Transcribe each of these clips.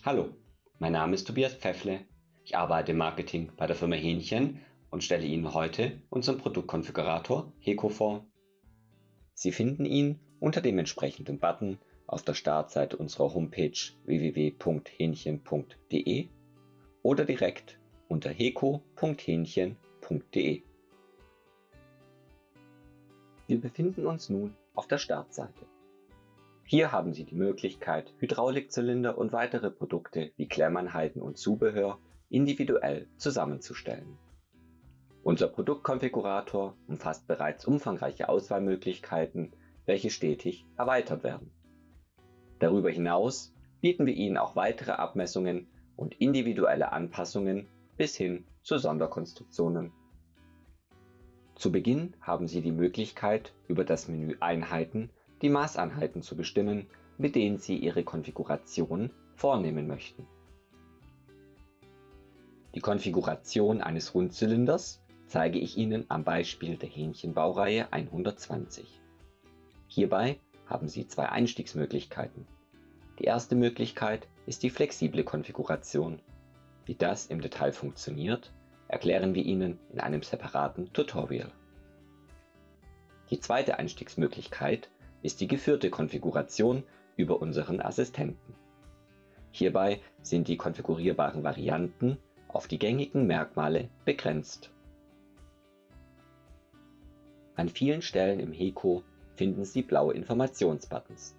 Hallo, mein Name ist Tobias Pfeffle. Ich arbeite im Marketing bei der Firma Hähnchen und stelle Ihnen heute unseren Produktkonfigurator Heco vor. Sie finden ihn unter dem entsprechenden Button auf der Startseite unserer Homepage www.hähnchen.de oder direkt unter heco.hähnchen.de. Wir befinden uns nun auf der Startseite. Hier haben Sie die Möglichkeit, Hydraulikzylinder und weitere Produkte wie Klemmeinheiten und Zubehör individuell zusammenzustellen. Unser Produktkonfigurator umfasst bereits umfangreiche Auswahlmöglichkeiten, welche stetig erweitert werden. Darüber hinaus bieten wir Ihnen auch weitere Abmessungen und individuelle Anpassungen bis hin zu Sonderkonstruktionen. Zu Beginn haben Sie die Möglichkeit, über das Menü Einheiten die Maßeinheiten zu bestimmen, mit denen Sie Ihre Konfiguration vornehmen möchten. Die Konfiguration eines Rundzylinders zeige ich Ihnen am Beispiel der Hähnchen-Baureihe 120. Hierbei haben Sie zwei Einstiegsmöglichkeiten. Die erste Möglichkeit ist die flexible Konfiguration. Wie das im Detail funktioniert, erklären wir Ihnen in einem separaten Tutorial. Die zweite Einstiegsmöglichkeit ist die geführte Konfiguration über unseren Assistenten. Hierbei sind die konfigurierbaren Varianten auf die gängigen Merkmale begrenzt. An vielen Stellen im Heco finden Sie blaue Informationsbuttons.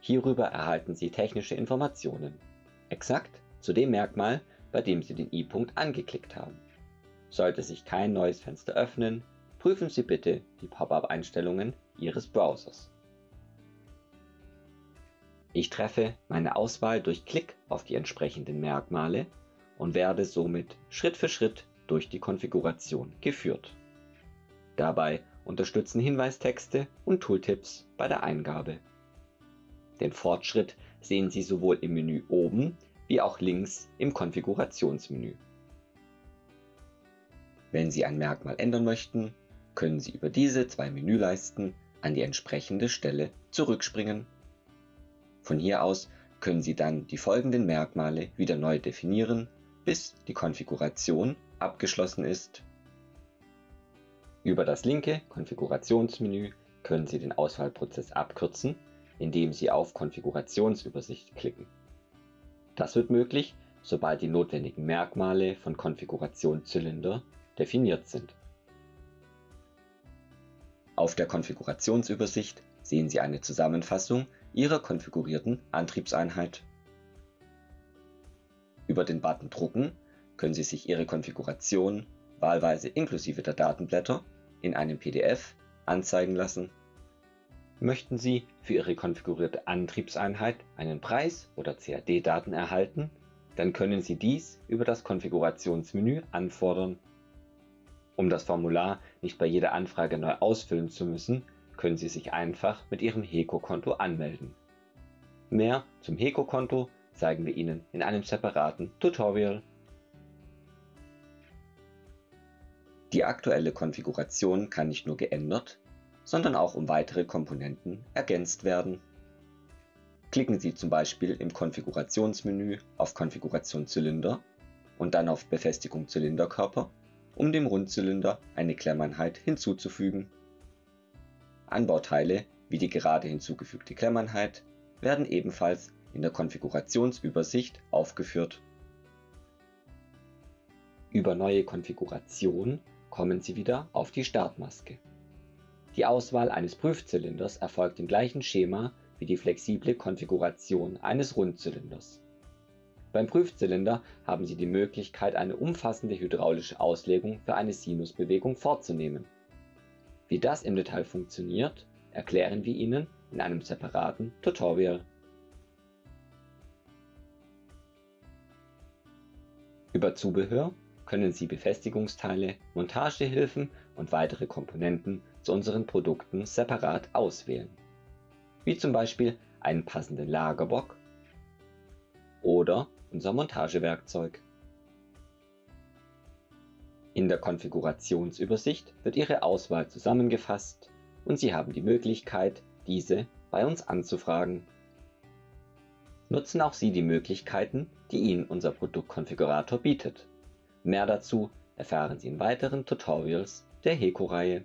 Hierüber erhalten Sie technische Informationen, exakt zu dem Merkmal, bei dem Sie den i-Punkt angeklickt haben. Sollte sich kein neues Fenster öffnen, prüfen Sie bitte die Pop-up-Einstellungen Ihres Browsers. Ich treffe meine Auswahl durch Klick auf die entsprechenden Merkmale und werde somit Schritt für Schritt durch die Konfiguration geführt. Dabei unterstützen Hinweistexte und Tooltips bei der Eingabe. Den Fortschritt sehen Sie sowohl im Menü oben wie auch links im Konfigurationsmenü. Wenn Sie ein Merkmal ändern möchten, können Sie über diese zwei Menüleisten an die entsprechende Stelle zurückspringen. Von hier aus können Sie dann die folgenden Merkmale wieder neu definieren, bis die Konfiguration abgeschlossen ist. Über das linke Konfigurationsmenü können Sie den Auswahlprozess abkürzen, indem Sie auf Konfigurationsübersicht klicken. Das wird möglich, sobald die notwendigen Merkmale von Konfiguration Zylinder definiert sind. Auf der Konfigurationsübersicht sehen Sie eine Zusammenfassung Ihrer konfigurierten Antriebseinheit. Über den Button Drucken können Sie sich Ihre Konfiguration, wahlweise inklusive der Datenblätter, in einem PDF anzeigen lassen. Möchten Sie für Ihre konfigurierte Antriebseinheit einen Preis oder CAD-Daten erhalten, dann können Sie dies über das Konfigurationsmenü anfordern. Um das Formular nicht bei jeder Anfrage neu ausfüllen zu müssen, können Sie sich einfach mit Ihrem Heco-Konto anmelden. Mehr zum Heco-Konto zeigen wir Ihnen in einem separaten Tutorial. Die aktuelle Konfiguration kann nicht nur geändert, sondern auch um weitere Komponenten ergänzt werden. Klicken Sie zum Beispiel im Konfigurationsmenü auf Konfiguration Zylinder und dann auf Befestigung Zylinderkörper, um dem Rundzylinder eine Klemmeinheit hinzuzufügen. Anbauteile wie die gerade hinzugefügte Klemmeinheit werden ebenfalls in der Konfigurationsübersicht aufgeführt. Über Neue Konfiguration kommen Sie wieder auf die Startmaske. Die Auswahl eines Prüfzylinders erfolgt im gleichen Schema wie die flexible Konfiguration eines Rundzylinders. Beim Prüfzylinder haben Sie die Möglichkeit, eine umfassende hydraulische Auslegung für eine Sinusbewegung vorzunehmen. Wie das im Detail funktioniert, erklären wir Ihnen in einem separaten Tutorial. Über Zubehör können Sie Befestigungsteile, Montagehilfen und weitere Komponenten zu unseren Produkten separat auswählen, wie zum Beispiel einen passenden Lagerbock oder unser Montagewerkzeug. In der Konfigurationsübersicht wird Ihre Auswahl zusammengefasst und Sie haben die Möglichkeit, diese bei uns anzufragen. Nutzen auch Sie die Möglichkeiten, die Ihnen unser Produktkonfigurator bietet. Mehr dazu erfahren Sie in weiteren Tutorials der HECO-Reihe.